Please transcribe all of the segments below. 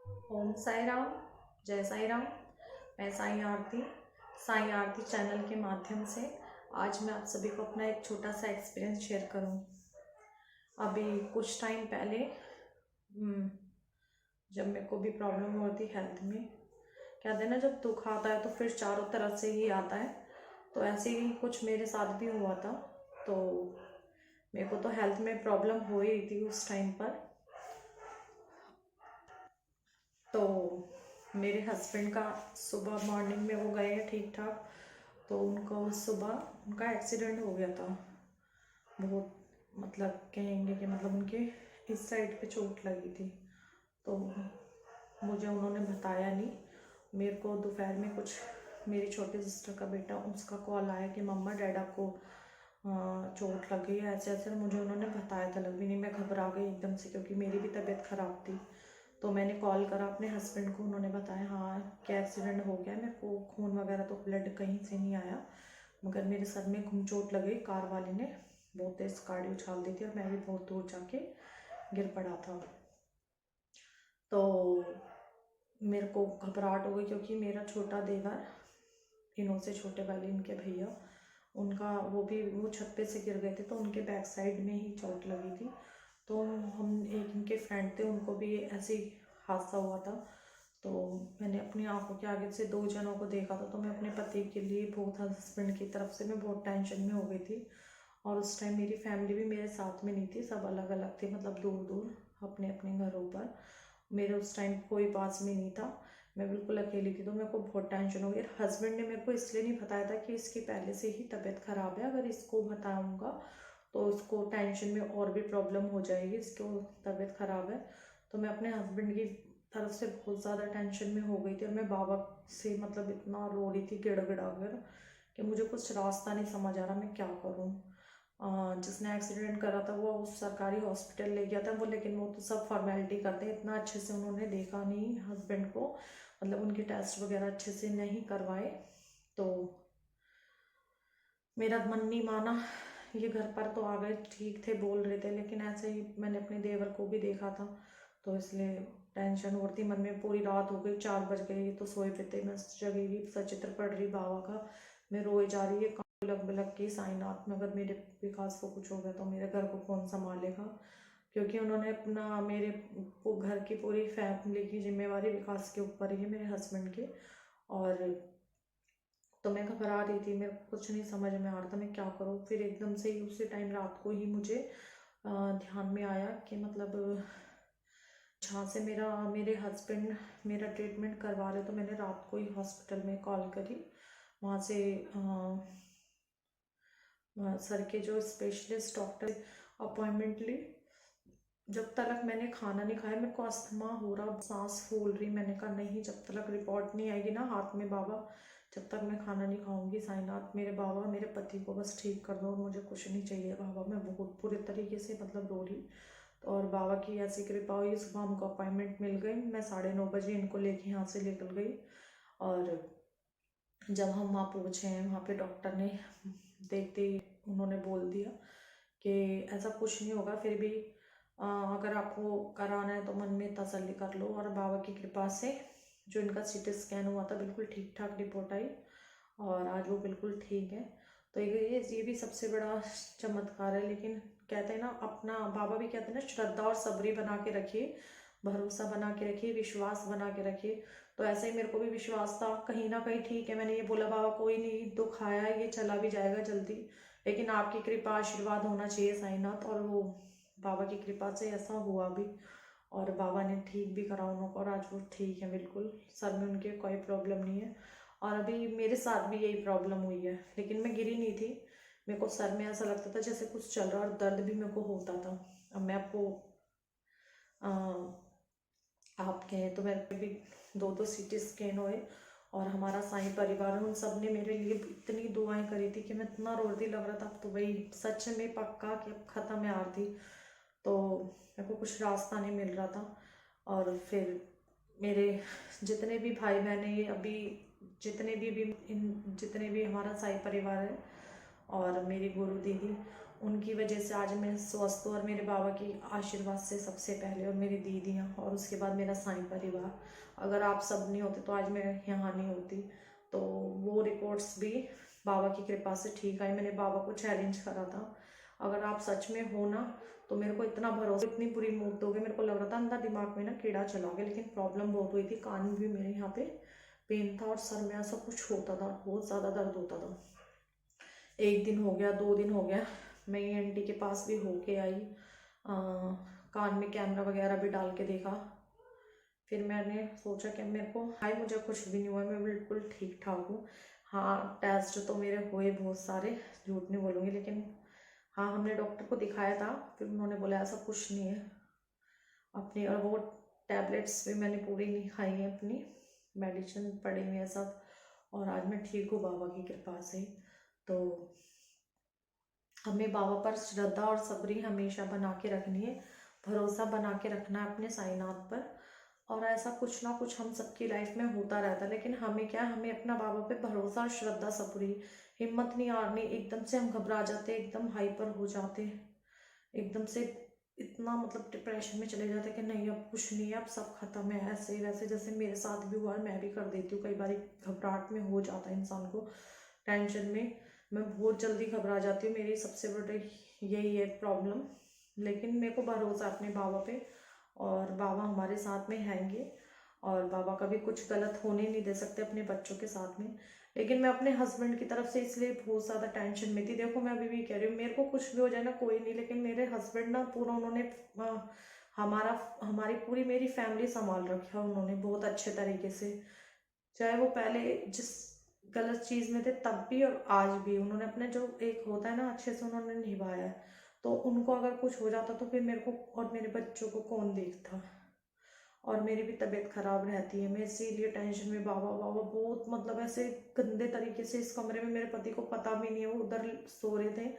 ओम साई राम। जय साई राम। मैं साई आरती चैनल के माध्यम से आज मैं आप सभी को अपना एक छोटा सा एक्सपीरियंस शेयर करूं। अभी कुछ टाइम पहले जब मेरे को भी प्रॉब्लम होती हेल्थ में, कहते हैं ना, जब दुख आता है तो फिर चारों तरफ से ही आता है। तो ऐसे ही कुछ मेरे साथ भी हुआ था। तो मेरे को तो हेल्थ में प्रॉब्लम हो ही थी उस टाइम पर। तो मेरे हस्बैंड का सुबह मॉर्निंग में वो गए ठीक ठाक, तो उनको सुबह उनका एक्सीडेंट हो गया था। बहुत मतलब कहेंगे कि मतलब उनके इस साइड पे चोट लगी थी। तो मुझे उन्होंने बताया नहीं। मेरे को दोपहर में कुछ मेरी छोटी सिस्टर का बेटा, उसका कॉल आया कि मम्मा डैडा को चोट लग गई है, ऐसे ऐसे। मुझे उन्होंने बताया था, लग भी नहीं, मैं घबरा गई एकदम से क्योंकि मेरी भी तबीयत ख़राब थी। तो मैंने कॉल करा अपने हस्बैंड को, उन्होंने बताया हाँ क्या एक्सीडेंट हो गया। मेरे को खून वगैरह तो ब्लड कहीं से नहीं आया, मगर मेरे सर में खून चोट लगी। कार वाले ने बहुत तेज़ गाड़ी उछाल दी थी और मैं भी बहुत दूर जाके गिर पड़ा था। तो मेरे को घबराहट हो गई क्योंकि मेरा छोटा देवर, इन्हों से छोटे वाले इनके भैया, उनका वो छत पे से गिर गए थे, तो उनके बैक साइड में ही चोट लगी थी। तो हम एक इनके फ्रेंड थे, उनको भी ऐसे ही हादसा हुआ था। तो मैंने अपनी आंखों के आगे से दो जनों को देखा था। तो मैं अपने पति के लिए बहुत, हस्बैंड की तरफ से मैं बहुत टेंशन में हो गई थी। और उस टाइम मेरी फैमिली भी मेरे साथ में नहीं थी, सब अलग अलग थे, मतलब दूर दूर अपने अपने घरों पर। मेरे उस टाइम कोई पास में नहीं था, मैं बिल्कुल अकेली थी। तो मेरे को बहुत टेंशन हो गई। हस्बैंड ने मेरे को इसलिए नहीं बताया था कि इसकी पहले से ही तबीयत ख़राब है, अगर इसको बताऊँगा तो उसको टेंशन में और भी प्रॉब्लम हो जाएगी, इसको तबीयत ख़राब है। तो मैं अपने हस्बैंड की तरफ से बहुत ज़्यादा टेंशन में हो गई थी और मैं बाबा से मतलब इतना रो रही थी गिड़गिड़ा कर कि मुझे कुछ रास्ता नहीं समझ आ रहा, मैं क्या करूँ। जिसने एक्सीडेंट करा था वो उस सरकारी हॉस्पिटल ले गया था वो, लेकिन वो तो सब फॉर्मेलिटी करते हैं, इतना अच्छे से उन्होंने देखा नहीं हस्बैंड को, मतलब उनके टेस्ट वगैरह अच्छे से नहीं करवाए। तो मेरा मन नहीं माना। ये घर पर तो आ गए, ठीक थे, बोल रहे थे, लेकिन ऐसे ही मैंने अपने देवर को भी देखा था, तो इसलिए टेंशन होती मन में। पूरी रात हो गई, 4 बज गए, तो सोए पे थे, मैं जगेगी सचित्र पढ़ रही बाबा का, मैं रोए जा रही है बिलक बिलक की, साईनाथ में अगर मेरे विकास को कुछ हो गया तो मेरे घर को कौन संभालेगा। क्योंकि उन्होंने अपना मेरे घर की पूरी फैमिली की जिम्मेवारी विकास के ऊपर ही, मेरे हस्बैंड के। और तो मैं घबरा रही थी, मेरे को कुछ नहीं समझ में आ रहा था मैं क्या करूँ। फिर एकदम से ही उसी टाइम रात को ही मुझे ध्यान में आया कि मतलब जहाँ से मेरे हस्बैंड मेरा ट्रीटमेंट करवा रहे, तो मैंने रात को ही हॉस्पिटल में कॉल करी। वहाँ से सर के जो स्पेशलिस्ट डॉक्टर अपॉइंटमेंट ली। जब तक मैंने खाना नहीं खाया, मेरे को अस्थमा हो रहा, सांस फूल रही, मैंने कहा नहीं, जब तक रिपोर्ट नहीं आएगी ना हाथ में बाबा, जब तक मैं खाना नहीं खाऊंगी। साईनाथ मेरे बाबा, मेरे पति को बस ठीक कर दो, मुझे कुछ नहीं चाहिए बाबा। मैं बहुत बुरे तरीके से मतलब रो रही। और बाबा की ऐसी कृपा हुई, सुबह हमको अपॉइंटमेंट मिल गई, मैं 9:30 बजे इनको लेके यहाँ से निकल गई। और जब हम वहाँ पहुँचे हैं, वहाँ पे डॉक्टर ने देखते ही उन्होंने बोल दिया कि ऐसा कुछ नहीं होगा, फिर भी अगर आपको कराना है तो मन में तसल्ली कर लो। और बाबा की कृपा से जो इनका सीटी स्कैन हुआ था बिल्कुल ठीक ठाक रिपोर्ट आई, और आज वो बिल्कुल ठीक है। तो ये भी सबसे बड़ा चमत्कार है। लेकिन कहते हैं ना, अपना बाबा भी कहते हैं ना, श्रद्धा और सबरी बना के रखिए, भरोसा बना के रखिए, विश्वास बना के रखिए। तो ऐसे ही मेरे को भी विश्वास था कहीं ना कहीं, ठीक है, मैंने ये बोला बाबा कोई नहीं, दुख आया है, ये चला भी जाएगा जल्दी, लेकिन आपकी कृपा आशीर्वाद होना चाहिए साईनाथ। और वो बाबा की कृपा से ऐसा हुआ भी, और बाबा ने ठीक भी करा उनको, और आज वो ठीक है बिल्कुल, सर में उनके कोई प्रॉब्लम नहीं है। और अभी मेरे साथ भी यही प्रॉब्लम हुई है, लेकिन मैं गिरी नहीं थी। मेरे को सर में ऐसा लगता था जैसे कुछ चल रहा है, और दर्द भी मेरे को होता था। अब मैं आपको आप कहें तो मेरे पे भी 2 सीटी स्कैन हुए, और हमारा साईं परिवार, उन सब ने मेरे लिए इतनी दुआएं करी थी कि मैं इतना रोती लग रहा था। अब तो वही सच में पक्का कि अब ख़त्म है आरती। तो मेरे को कुछ रास्ता नहीं मिल रहा था। और फिर मेरे जितने भी भाई बहन हैं, ये अभी जितने भी हमारा साई परिवार है, और मेरी गुरु दीदी, उनकी वजह से आज मैं स्वस्थ हूँ, और मेरे बाबा की आशीर्वाद से सबसे पहले, और मेरी दीदियाँ, और उसके बाद मेरा साईं परिवार। अगर आप सब नहीं होते तो आज मैं यहाँ नहीं होती। तो वो रिपोर्ट्स भी बाबा की कृपा से ठीक आई। मैंने बाबा को चैलेंज करा था, अगर आप सच में हो ना तो मेरे को इतना भरोसा, इतनी बुरी मूड दोगे। मेरे को लग रहा था अंदर दिमाग में ना कीड़ा चला गया, लेकिन प्रॉब्लम बहुत हुई थी। कान में भी मेरे यहाँ पे पेन था, और सर में ऐसा कुछ होता था, बहुत ज़्यादा दर्द होता था। 1 दिन हो गया, 2 दिन हो गया, मैं ये आंटी के पास भी होके आई, कान में कैमरा वगैरह भी डाल के देखा। फिर मैंने सोचा कि मेरे को हाय, मुझे कुछ भी नहीं हुआ, मैं बिल्कुल ठीक ठाक हूँ। हाँ, टेस्ट तो मेरे हुए बहुत सारे, झूठ नहीं बोलूँगी, लेकिन हाँ, हमने डॉक्टर को दिखाया था, फिर उन्होंने बोला ऐसा कुछ नहीं है अपनी। और वो टैबलेट्स भी मैंने पूरी नहीं खाई है, अपनी मेडिसिन पड़ी हुई है सब, और आज मैं ठीक हूँ बाबा की कृपा से। तो हमें बाबा पर श्रद्धा और सब्री हमेशा बना के रखनी है, भरोसा बना के रखना है अपने साईनाथ पर। और ऐसा कुछ ना कुछ हम सबकी लाइफ में होता रहता है, लेकिन हमें क्या, हमें अपना बाबा पे भरोसा और श्रद्धा सब्री, हिम्मत नहीं हारनी। एकदम से हम घबरा जाते, एकदम हाइपर हो जाते, एकदम से इतना मतलब डिप्रेशन में चले जाते कि नहीं अब कुछ नहीं है, अब सब खत्म है, ऐसे वैसे। जैसे मेरे साथ भी हुआ है, मैं भी कर देती हूँ कई बार, घबराहट में हो जाता है इंसान को, टेंशन में मैं बहुत जल्दी घबरा जाती हूँ। मेरी सबसे बड़ी यही है प्रॉब्लम, लेकिन मेरे को भरोसा है अपने बाबा पे, और बाबा हमारे साथ में हैंगे, और बाबा कभी कुछ गलत होने नहीं दे सकते अपने बच्चों के साथ में। लेकिन मैं अपने हस्बैंड की तरफ से इसलिए बहुत ज़्यादा टेंशन में थी। देखो, मैं अभी भी कह रही हूँ, मेरे को कुछ भी हो जाए ना कोई नहीं, लेकिन मेरे हस्बैंड ना पूरा उन्होंने हमारा हमारी पूरी मेरी फैमिली संभाल रखा है उन्होंने बहुत अच्छे तरीके से। चाहे वो पहले जिस गलत चीज़ में थे तब भी, और आज भी उन्होंने अपने जो एक होता है ना, अच्छे से उन्होंने निभाया है। तो उनको अगर कुछ हो जाता तो फिर मेरे को और मेरे बच्चों को कौन देखता, और मेरी भी तबीयत खराब रहती है। मैं इसीलिए टेंशन में, बाबा बाबा बहुत मतलब ऐसे गंदे तरीके से इस कमरे में, मेरे पति को पता भी नहीं है, वो उधर सो रहे थे,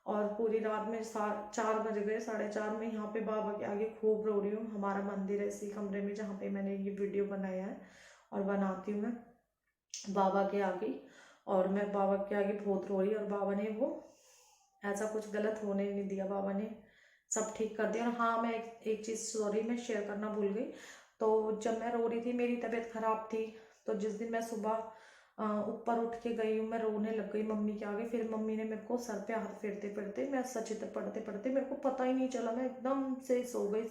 और पूरी रात में 4 बज गए, 4:30 में यहाँ पे बाबा के आगे खूब रो रही हूँ। हमारा मंदिर है इसी कमरे में जहाँ पे मैंने ये वीडियो बनाया है और बनाती हूँ मैं, बाबा के आगे। और मैं बाबा के आगे बहुत रो रही, और बाबा ने वो ऐसा कुछ गलत होने नहीं दिया, बाबा ने सब ठीक कर दिया। और हाँ, मैं एक चीज़ सॉरी मैं शेयर करना भूल गई। तो जब मैं रो रही थी, मेरी तबीयत खराब थी, तो जिस दिन मैं सुबह ऊपर उठ के गई हूँ, मैं रोने लग गई मम्मी के आगे। फिर मम्मी ने मेरे को सर पे हाथ फेरते फेरते, मैं सचित्र पढ़ते पढ़ते, मेरे को पता ही नहीं चला, मैं एकदम से सो गई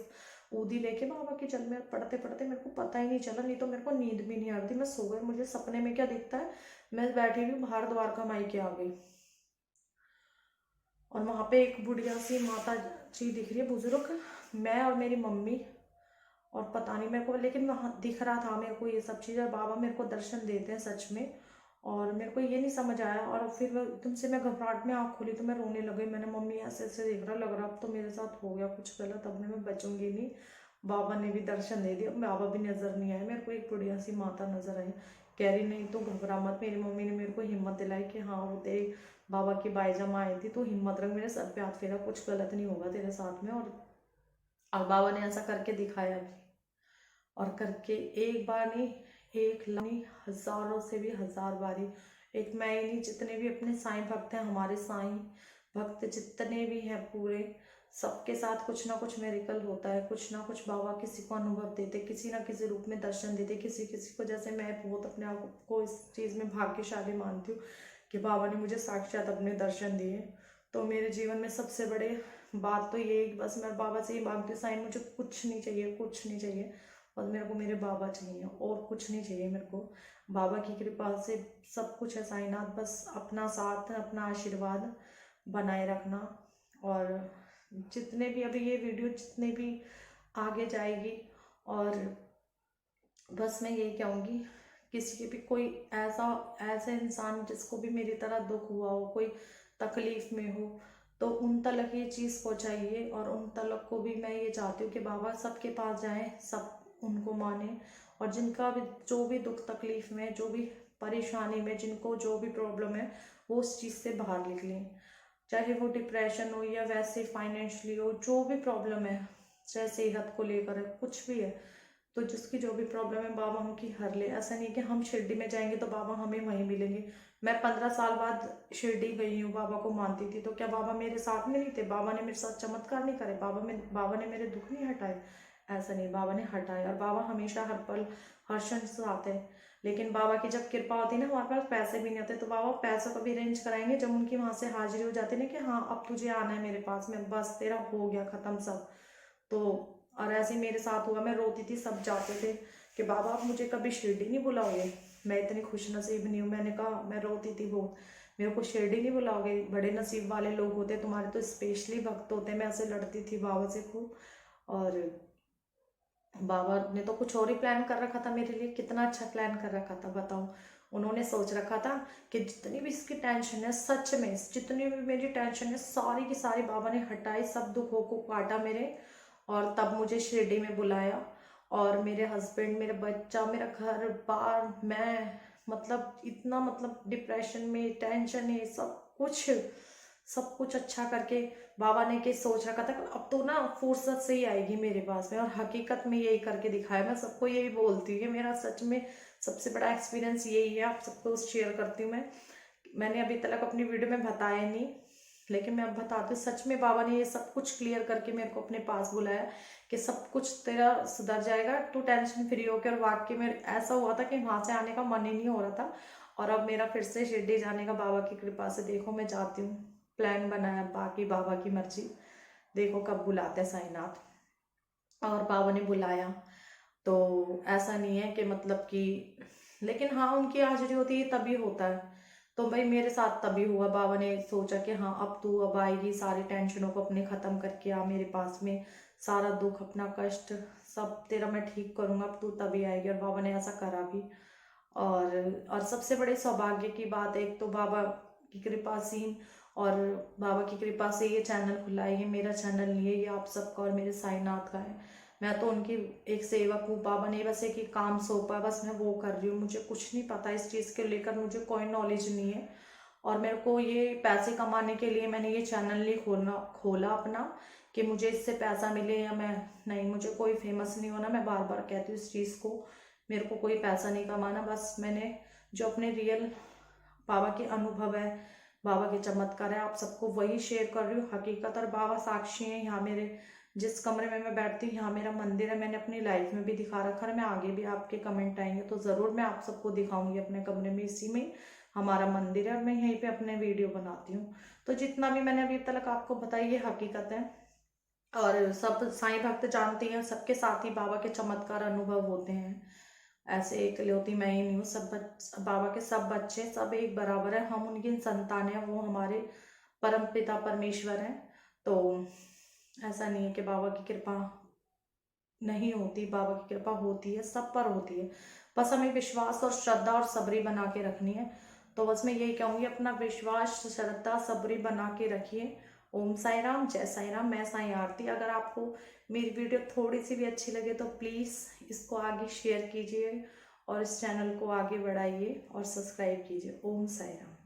ऊदी लेके बाबा के चल में, पढ़ते पढ़ते मेरे को पता ही नहीं चला। नहीं तो मेरे को नींद भी नहीं आ रही थी, मैं सो गई। मुझे सपने में क्या दिखता है, मैं बैठी हुई बाहर द्वारका माई के आ गई, और वहाँ पे एक बुढ़िया सी माता जी दिख रही है, बुजुर्ग, मैं और मेरी मम्मी, और पता नहीं मेरे को, लेकिन वहाँ दिख रहा था मेरे को ये सब चीज़ें। बाबा मेरे को दर्शन देते हैं सच में, और मेरे को ये नहीं समझ आया। और फिर एकदम से मैं घबराहट में आँख खोली तो मैं रोने लग गई। मैंने मम्मी ऐसे ऐसे देख रहा, लग रहा अब तो मेरे साथ हो गया कुछ गलत, अब मैं बचूंगी नहीं। बाबा ने भी दर्शन दे दिया, बाबा भी नज़र नहीं आए मेरे को, एक बढ़िया सी माता नजर आई। कह रही नहीं तो घबरा मत। मेरी मम्मी ने मेरे को हिम्मत दिलाई कि हाँ, वो तेरी बाबा की बाईजमा आई थी, तो हिम्मत रख, मेरे सर पे हाथ फेरा, कुछ गलत नहीं होगा तेरे साथ में। और बाबा ने ऐसा करके दिखाया भी, और करके एक बार नहीं, 1 लाख नहीं, हजारों से भी हजार बारी, एक मैं ही नहीं, जितने भी अपने साईं भक्त हैं, हमारे साईं भक्त जितने भी हैं पूरे, सबके साथ कुछ ना कुछ मेरिकल होता है, कुछ ना कुछ बाबा किसी को अनुभव देते, किसी ना किसी रूप में दर्शन देते, किसी किसी को। जैसे मैं बहुत अपने आप को इस चीज़ में भाग्यशाली मानती हूँ कि बाबा ने मुझे साक्षात अपने दर्शन दिए। तो मेरे जीवन में सबसे बड़े बात तो ये, बस मैं बाबा से ही मांगती हूँ, साईं मुझे कुछ नहीं चाहिए, कुछ नहीं चाहिए, बस मेरे को मेरे बाबा चाहिए, और कुछ नहीं चाहिए मेरे को। बाबा की कृपा से सब कुछ है साईनाथ, बस अपना साथ, अपना आशीर्वाद बनाए रखना। और जितने भी अभी ये वीडियो जितने भी आगे जाएगी, और बस मैं यही कहूँगी, किसी के भी कोई ऐसा ऐसे इंसान जिसको भी मेरी तरह दुख हुआ हो, कोई तकलीफ में हो, तो उन तलक ये चीज़ पहुँचाइए। और उन तलक को भी मैं ये चाहती हूँ कि बाबा सबके पास जाएं, सब उनको माने, और जिनका भी जो भी दुख तकलीफ में, जो भी परेशानी में, जिनको जो भी प्रॉब्लम है, वो उस चीज़ से बाहर निकलें। चाहे वो डिप्रेशन हो, या वैसे फाइनेंशियली हो, जो भी प्रॉब्लम है, चाहे सेहत को लेकर है, कुछ भी है, तो जिसकी जो भी प्रॉब्लम है बाबा उनकी हर ले। ऐसा नहीं कि हम शिरडी में जाएंगे तो बाबा हमें वहीं मिलेंगे। मैं 15 साल बाद शिरडी गई हूँ, बाबा को मानती थी, तो क्या बाबा मेरे साथ में नहीं थे? बाबा ने मेरे साथ चमत्कार नहीं करे? बाबा ने मेरे दुख नहीं हटाए? ऐसा नहीं, बाबा ने हटाए। और बाबा हमेशा हर पल हर क्षण साथ है। लेकिन बाबा की जब कृपा होती है ना, हमारे पास पैसे भी नहीं होते, तो बाबा पैसों का भी अरेंज कराएंगे जब उनकी वहां से हाजिरी हो जाती है ना कि हाँ अब तुझे आना है मेरे पास में, बस तेरा हो गया खत्म सब। तो और ऐसे ही मेरे साथ हुआ, मैं रोती थी, सब जाते थे कि बाबा आप मुझे कभी शिरडी नहीं बुलाओगे? मैं इतनी खुश नसीब नहीं हूँ। मैंने कहा, मैं रोती थी बहुत, मेरे को शिरडी नहीं बुलाओगे? बड़े नसीब वाले लोग होते तुम्हारे, तो स्पेशली भक्त होते। मैं ऐसे लड़ती थी बाबा से खूब। और बाबा ने तो कुछ और ही प्लान कर रखा था मेरे लिए। कितना अच्छा प्लान कर रखा था बताओ। उन्होंने सोच रखा था कि जितनी भी इसकी टेंशन है, सच में जितनी भी मेरी टेंशन है सारी की सारी बाबा ने हटाई, सब दुखों को काटा मेरे। और तब मुझे शिरडी में बुलाया। और मेरे हस्बैंड, मेरा बच्चा, मेरा घर बार, मैं मतलब इतना मतलब डिप्रेशन में, टेंशन है, सब कुछ अच्छा करके बाबा ने के सोच रखा था कि अब तो ना फुर्सत से ही आएगी मेरे पास में। और हकीकत में यही करके दिखाया। मैं सबको यही बोलती हूँ कि मेरा सच में सबसे बड़ा एक्सपीरियंस यही है, आप सबको शेयर करती हूँ मैं। मैंने अभी तक अपनी वीडियो में बताया नहीं, लेकिन मैं अब बताती हूँ। सच में बाबा ने ये सब कुछ क्लियर करके मेरे को अपने पास बुलाया कि सब कुछ तेरा सुधर जाएगा, तू टेंशन फ्री होकर। और वाकई में ऐसा हुआ था कि वहां से आने का मन ही नहीं हो रहा था। और अब मेरा फिर से शिरडी जाने का बाबा की कृपा से देखो मैं जाती हूँ। प्लान बनाया, बाकी बाबा की मर्जी, देखो कब बुलाते हैं साईनाथ। और बाबा ने बुलाया, तो ऐसा नहीं है कि मतलब कि, लेकिन हाँ उनकी हाजिरी होती है तभी होता है। तो भाई मेरे साथ तभी हुआ। बाबा ने सोचा कि हाँ अब तू अब आएगी, सारी टेंशनों को अपने खत्म करके आ मेरे पास में, सारा दुख अपना कष्ट सब तेरा मैं ठीक करूंगा, अब तू तभी आएगी। और बाबा ने ऐसा करा भी। और सबसे बड़े सौभाग्य की बात, एक तो बाबा की कृपा से, और बाबा की कृपा से ये चैनल खुला है। ये मेरा चैनल नहीं है, ये आप सबका और मेरे साईनाथ का है। मैं तो उनकी एक सेवक हूँ। बाबा ने बस एक ही काम सौंपा है, बस मैं वो कर रही हूँ। मुझे कुछ नहीं पता इस चीज़ के लेकर, मुझे कोई नॉलेज नहीं है। और मेरे को ये पैसे कमाने के लिए मैंने ये चैनल नहीं खोला अपना कि मुझे इससे पैसा मिले या मैं, नहीं, मुझे कोई फेमस नहीं होना। मैं बार बार कहती हूँ इस चीज़ को, मेरे को कोई पैसा नहीं कमाना। बस मैंने जो अपने रियल बाबा के अनुभव है, बाबा के चमत्कार है, आप सबको वही शेयर कर रही हूँ हकीकत। और बाबा साक्षी है, यहाँ मेरे जिस कमरे में मैं बैठती हूँ यहाँ मेरा मंदिर है। मैंने अपनी लाइफ में भी दिखा रखा है, मैं आगे भी, आपके कमेंट आएंगे तो ज़रूर मैं आप सबको दिखाऊंगी अपने कमरे में। इसी में हमारा मंदिर है और मैं यहीं पे अपने वीडियो बनाती हूँ। तो जितना भी मैंने अभी तक आपको बताया ये हकीकत है। और सब साईं भक्त जानते हैं, सबके साथ ही बाबा के चमत्कार अनुभव होते हैं। ऐसे एकलौती मैं ही नहीं हूँ, बाबा के सब बच्चे सब एक बराबर है। हम उनकी संतान है, वो हमारे परम पिता परमेश्वर हैं। तो ऐसा नहीं है कि बाबा की कृपा नहीं होती, बाबा की कृपा होती है, सब पर होती है। बस हमें विश्वास और श्रद्धा और सबरी बना के रखनी है। तो बस मैं यही कहूँगी, अपना विश्वास श्रद्धा सबरी बना के रखिए। ओम साई राम, जय साई राम। मैं साई आरती। अगर आपको मेरी वीडियो थोड़ी सी भी अच्छी लगे तो प्लीज़ इसको आगे शेयर कीजिए और इस चैनल को आगे बढ़ाइए और सब्सक्राइब कीजिए। ओम साई राम।